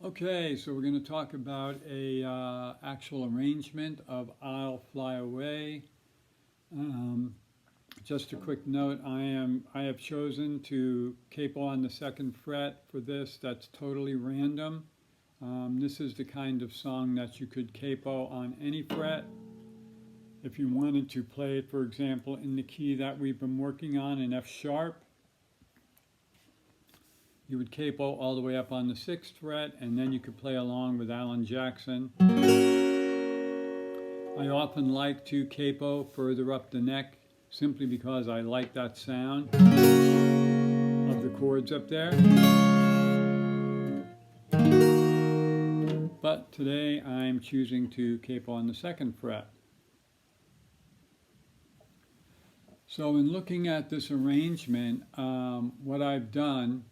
Okay, so we're going to talk about a actual arrangement of "I'll Fly Away." Um, just a quick note: I have chosen to capo on the second fret for this. That's totally random. This is the kind of song that you could capo on any fret. If you wanted to play it, for example, in the key that we've been working on, in F sharp, you would capo all the way up on the 6th fret, and then you could play along with Alan Jackson. I often like to capo further up the neck, simply because I like that sound of the chords up there. But today I'm choosing to capo on the 2nd fret. So in looking at this arrangement, what I've done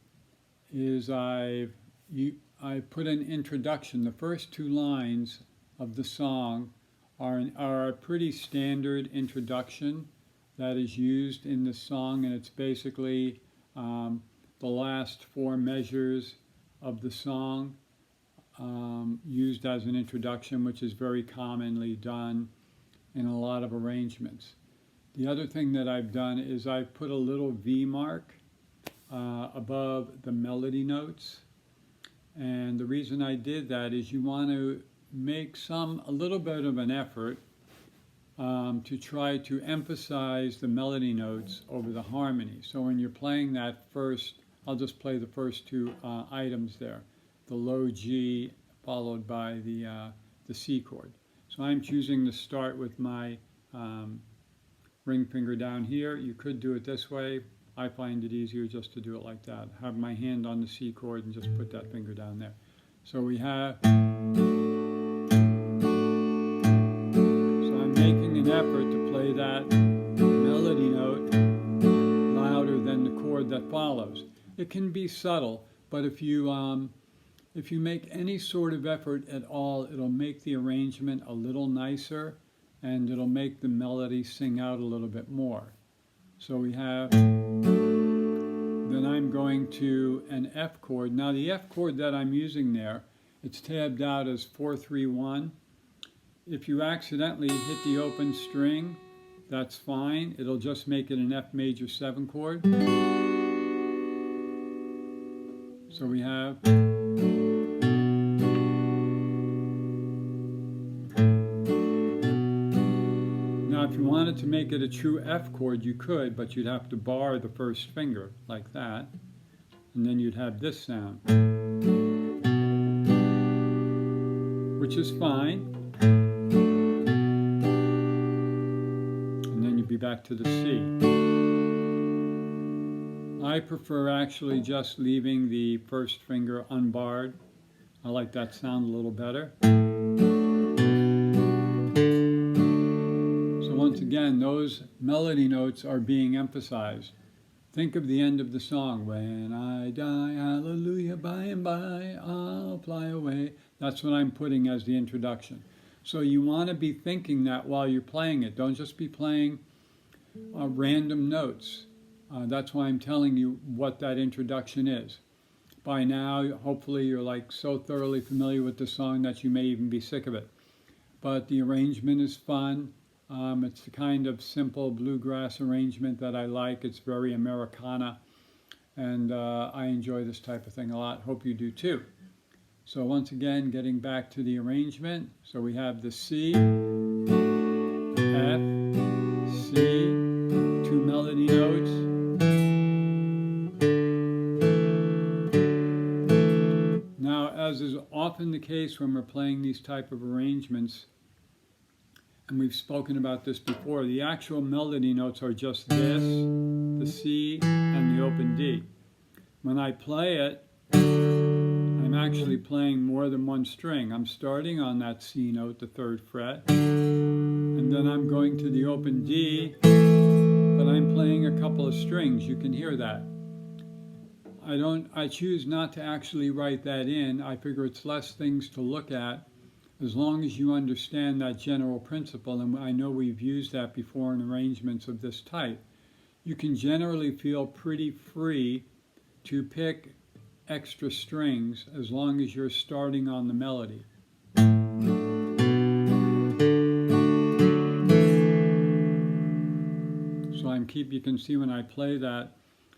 is I've put an introduction. The first two lines of the song are a pretty standard introduction that is used in the song, and it's basically the last four measures of the song used as an introduction, which is very commonly done in a lot of arrangements. The other thing that I've done is I've put a little V mark above the melody notes, and the reason I did that is you want to make a little bit of an effort to try to emphasize the melody notes over the harmony. So when you're playing that first, I'll just play the first two items there, the low G followed by the C chord. So I'm choosing to start with my ring finger down here. You could do it this way. I find it easier just to do it like that. Have my hand on the C chord and just put that finger down there. So we have, so I'm making an effort to play that melody note louder than the chord that follows. It can be subtle, but if you make any sort of effort at all, it'll make the arrangement a little nicer, and it'll make the melody sing out a little bit more. So we have, then I'm going to an F chord. Now the F chord that I'm using there, it's tabbed out as 4-3-1. If you accidentally hit the open string, that's fine. It'll just make it an F major 7 chord. So we have, if you wanted to make it a true F chord, you could, but you'd have to bar the first finger like that, and then you'd have this sound, which is fine, and then you'd be back to the C. I prefer actually just leaving the first finger unbarred. I like that sound a little better. Once again, those melody notes are being emphasized. Think of the end of the song. When I die, hallelujah, by and by, I'll fly away. That's what I'm putting as the introduction. So you want to be thinking that while you're playing it. Don't just be playing random notes. That's why I'm telling you what that introduction is. By now, hopefully you're like so thoroughly familiar with the song that you may even be sick of it. But the arrangement is fun. It's the kind of simple bluegrass arrangement that I like. It's very Americana, and I enjoy this type of thing a lot. Hope you do too. So once again, getting back to the arrangement. So we have the C, F, C, two melody notes. Now, as is often the case when we're playing these type of arrangements, and we've spoken about this before, the actual melody notes are just this, the C, and the open D. When I play it, I'm actually playing more than one string. I'm starting on that C note, the 3rd fret, and then I'm going to the open D, but I'm playing a couple of strings. You can hear that. I choose not to actually write that in. I figure it's less things to look at, as long as you understand that general principle, and I know we've used that before in arrangements of this type. You can generally feel pretty free to pick extra strings as long as you're starting on the melody. So you can see when I play that,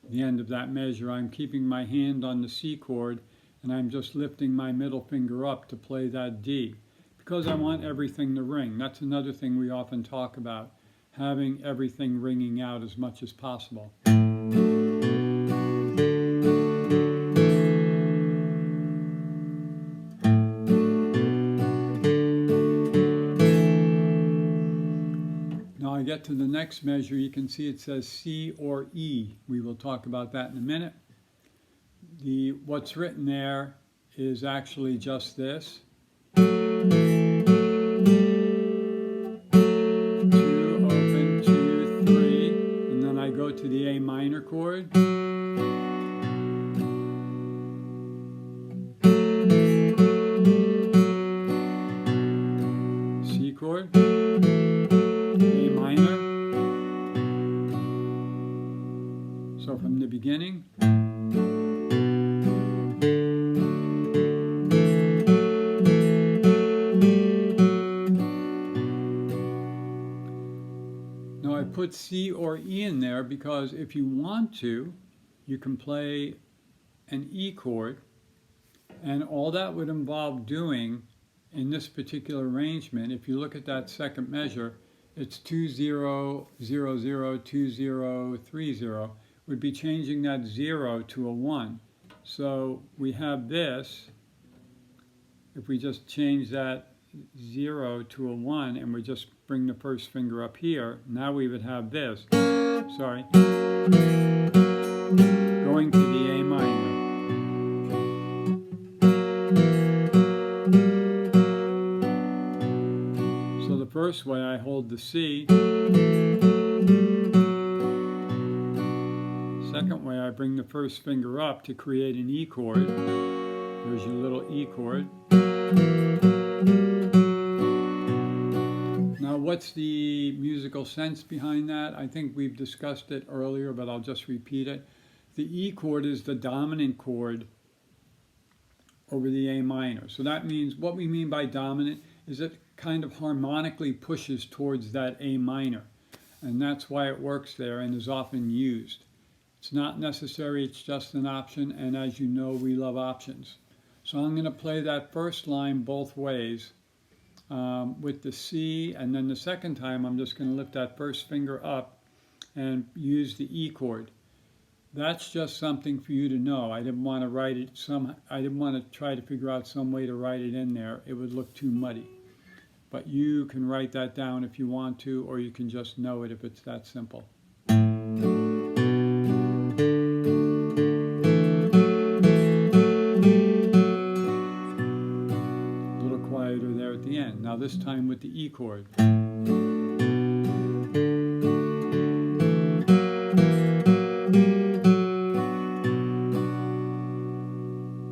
the end of that measure, I'm keeping my hand on the C chord and I'm just lifting my middle finger up to play that D, because I want everything to ring. That's another thing we often talk about, having everything ringing out as much as possible. Now I get to the next measure, you can see it says C or E. We will talk about that in a minute. What's written there is actually just this. 2 open, 2, 3, and then I go to the A minor chord. C chord. A minor. So from the beginning. Now I put C or E in there because if you want to, you can play an E chord, and all that would involve doing in this particular arrangement, if you look at that second measure, it's 2 0 0 0 2 0 3 0, would be changing that 0 to a 1. So we have this, if we just change that 0 to a 1 and we just bring the first finger up here, now we would have this, sorry, going to the A minor. So the first way I hold the C, second way I bring the first finger up to create an E chord. There's your little E chord. Now what's the musical sense behind that? I think we've discussed it earlier, but I'll just repeat it. The E chord is the dominant chord over the A minor. So that means, what we mean by dominant is it kind of harmonically pushes towards that A minor. And that's why it works there and is often used. It's not necessary, it's just an option, and as you know, we love options. So I'm going to play that first line both ways with the C, and then the second time I'm just going to lift that first finger up and use the E chord. That's just something for you to know. I didn't want to write it I didn't want to try to figure out some way to write it in there. It would look too muddy. But you can write that down if you want to, or you can just know it if it's that simple. Now this time with the E chord.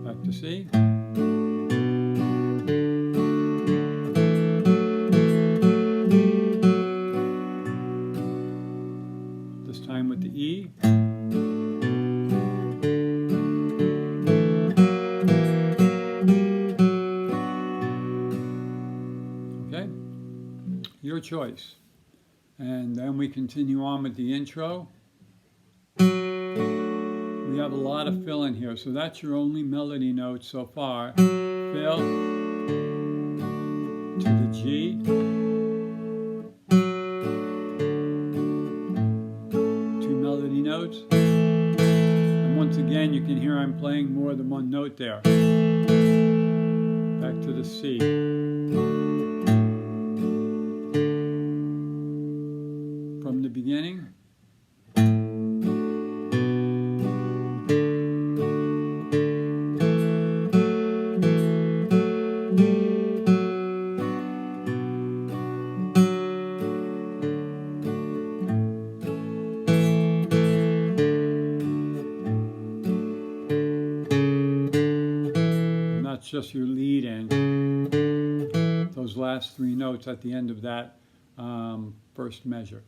Back to C. This time with the E. Your choice. And then we continue on with the intro. We have a lot of fill in here, so that's your only melody note so far. Fill to the G, two melody notes, and once again you can hear I'm playing more than one note there. Back to the C. From the beginning. And that's just your lead in. Those last three notes at the end of that first measure.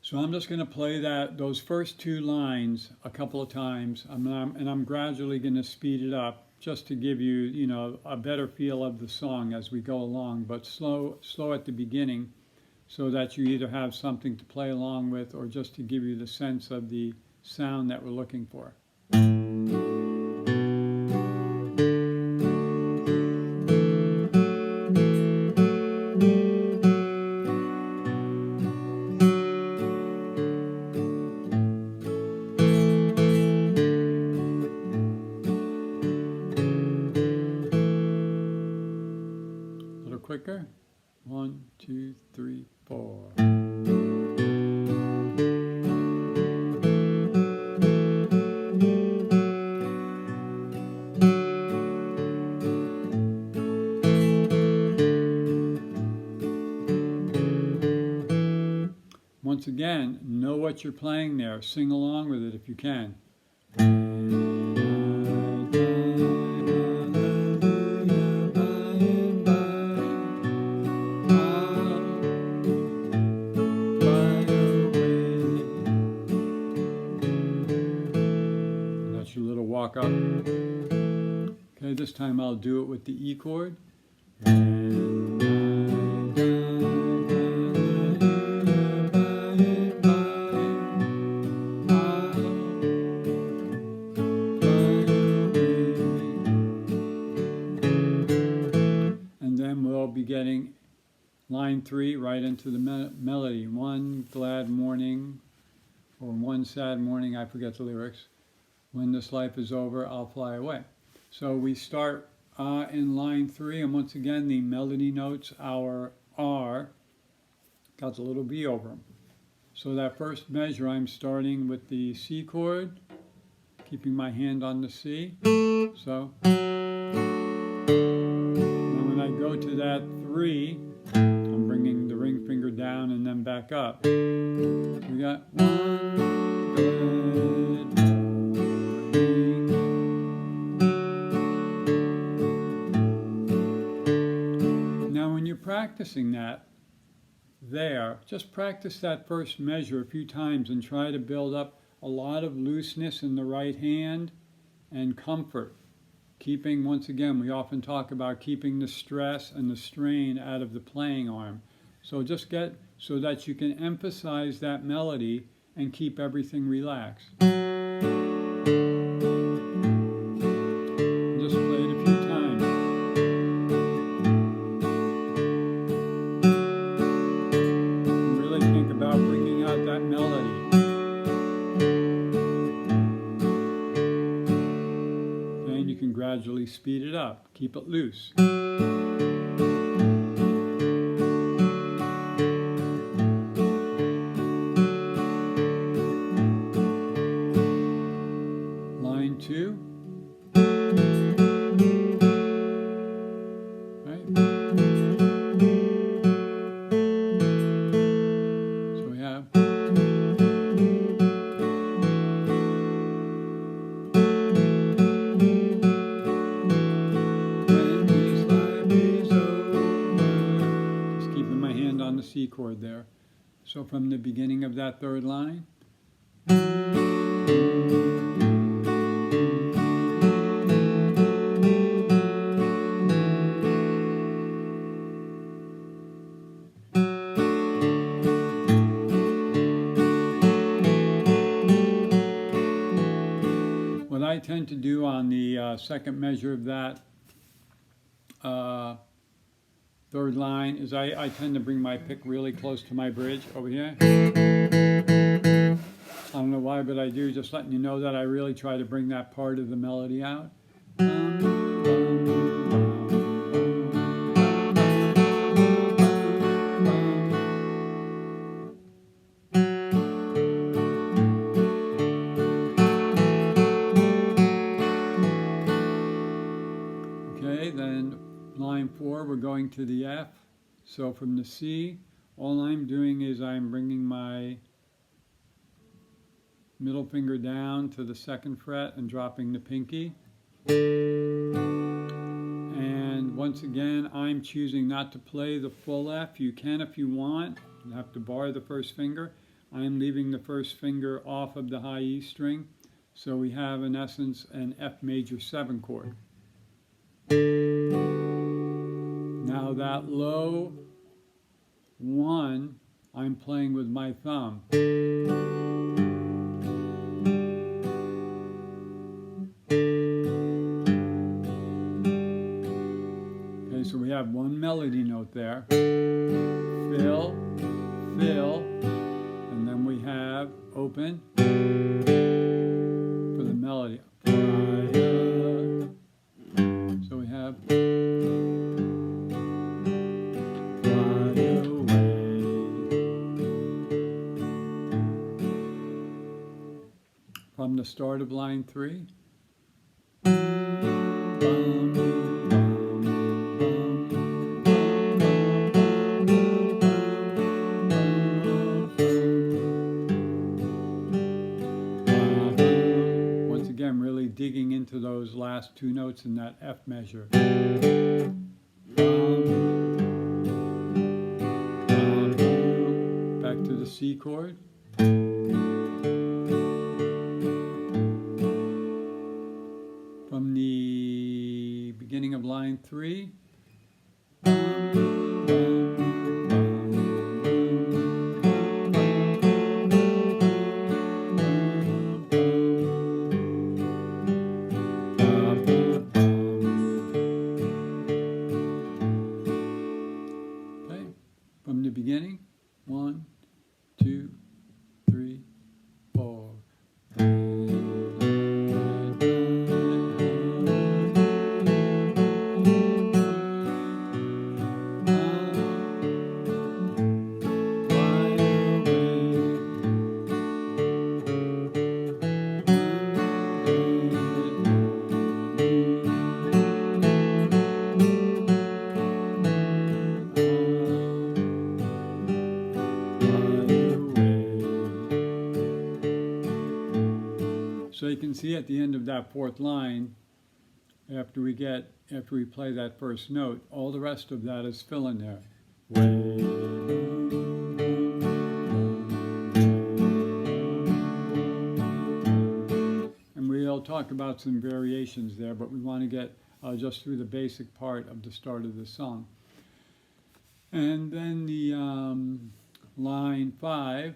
So I'm just going to play those first two lines a couple of times, and I'm gradually going to speed it up just to give you, a better feel of the song as we go along, but slow at the beginning so that you either have something to play along with or just to give you the sense of the sound that we're looking for. Quicker. 1, 2, 3, 4. Once again, know what you're playing there. Sing along with it if you can. Walk up. Okay, this time I'll do it with the E chord. And then we'll be getting line 3 right into the melody. One glad morning, or one sad morning, I forget the lyrics. When this life is over, I'll fly away. So we start in line 3, and once again, the melody notes, our R, got a little B over them. So that first measure, I'm starting with the C chord, keeping my hand on the C. So, now when I go to that 3, I'm bringing the ring finger down and then back up. We got one good. Practicing that there, just practice that first measure a few times and try to build up a lot of looseness in the right hand and comfort. Keeping, once again, we often talk about keeping the stress and the strain out of the playing arm. So just get so that you can emphasize that melody and keep everything relaxed. Just play it a few times. Bringing out that melody. Then you can gradually speed it up. Keep it loose. Line 2. Right. C chord there. So from the beginning of that third line, what I tend to do on the second measure of that third line is I tend to bring my pick really close to my bridge over here. I don't know why, but I do, just letting you know that I really try to bring that part of the melody out. Okay, then line 4, we're going to the F. So from the C, all I'm doing is I'm bringing my middle finger down to the 2nd fret and dropping the pinky. And once again, I'm choosing not to play the full F. You can if you want. You have to bar the first finger. I'm leaving the first finger off of the high E string. So we have, in essence, an F major 7 chord. Now that low 1, I'm playing with my thumb. Okay, so we have one melody note there. Fill, fill, and then we have open for the melody. So we have fly away. From the start of line 3. Once again, really digging into those last 2 notes in that F measure. Back to the C chord. From the beginning of line 3. From the beginning, 1, 2, 3, 4. So you can see at the end of that 4th line, after we play that first note, all the rest of that is fill in there. And we'll talk about some variations there, but we want to get just through the basic part of the start of the song. And then the line 5,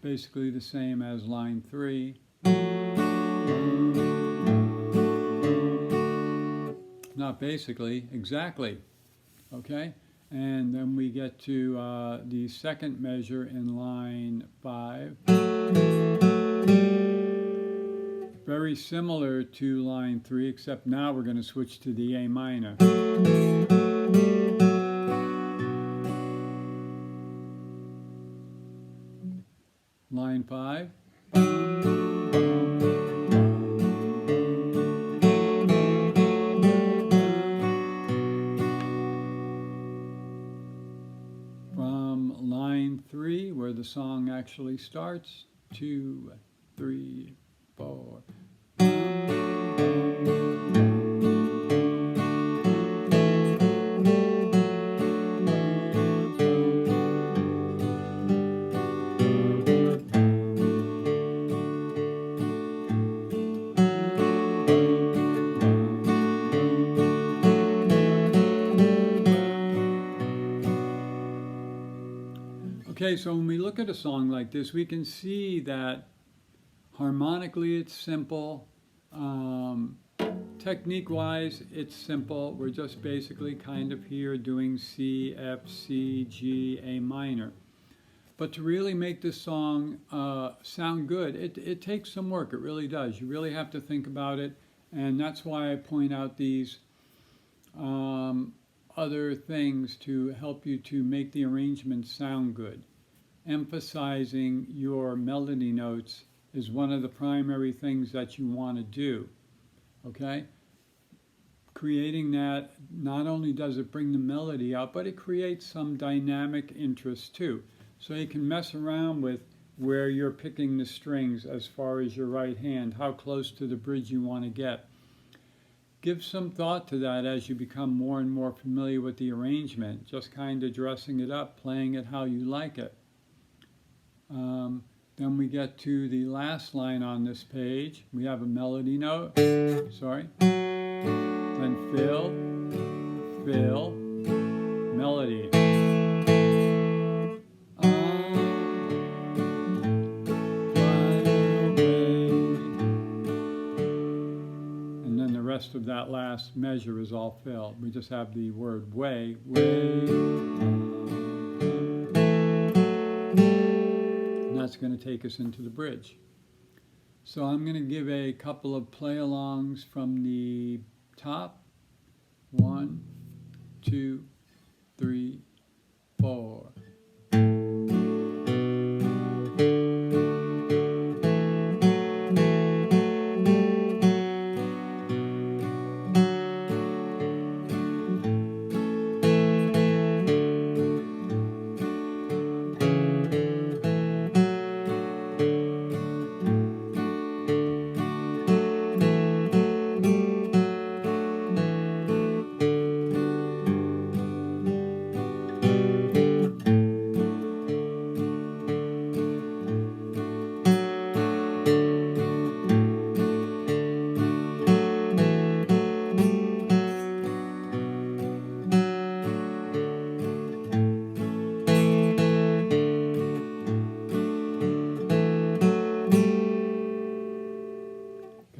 basically the same as line 3. Not basically, exactly. Okay? And then we get to the second measure in line 5. Very similar to line 3, except now we're going to switch to the A minor. Line 5. From line 3, where the song actually starts, 2, 3, 4. Okay, so when we look at a song like this, we can see that harmonically it's simple. Technique-wise, it's simple. We're just basically kind of here doing C, F, C, G, A minor. But to really make this song sound good, it takes some work. It really does. You really have to think about it. And that's why I point out these other things to help you to make the arrangement sound good. Emphasizing your melody notes is one of the primary things that you want to do. Okay? Creating that, not only does it bring the melody out, but it creates some dynamic interest too. So you can mess around with where you're picking the strings as far as your right hand, how close to the bridge you want to get. Give some thought to that as you become more and more familiar with the arrangement, just kind of dressing it up, playing it how you like it. Then we get to the last line on this page. We have a melody note, sorry. Then fill, fill, melody. And then the rest of that last measure is all filled. We just have the word way, way. That's going to take us into the bridge. So I'm going to give a couple of play-alongs from the top. 1, 2, 3, 4.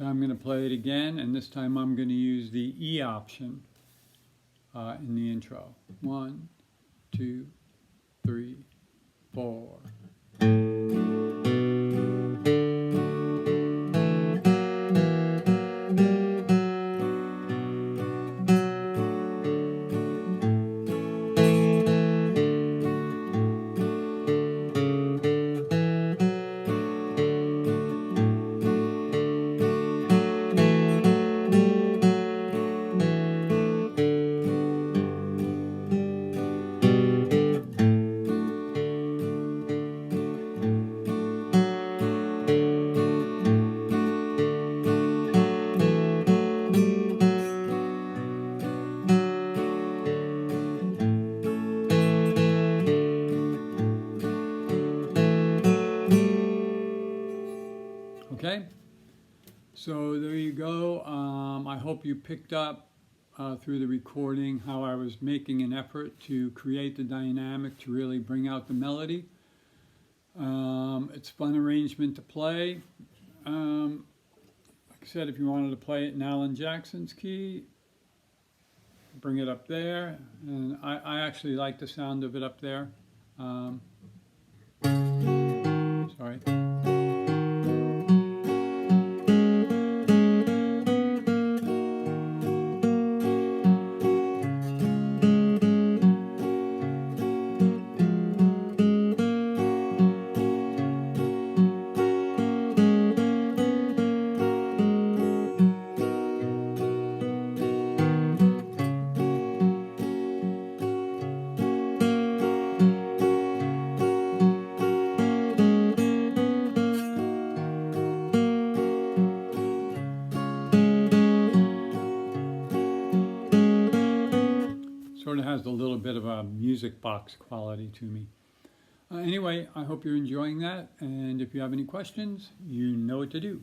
I'm going to play it again, and this time I'm going to use the E option in the intro. 1, 2, 3, 4. Okay, so there you go. I hope you picked up through the recording how I was making an effort to create the dynamic to really bring out the melody. It's a fun arrangement to play. Like I said, if you wanted to play it in Alan Jackson's key, bring it up there. And I actually like the sound of it up there. Sorry. Sort of has a little bit of a music box quality to me. Anyway, I hope you're enjoying that, and if you have any questions, you know what to do.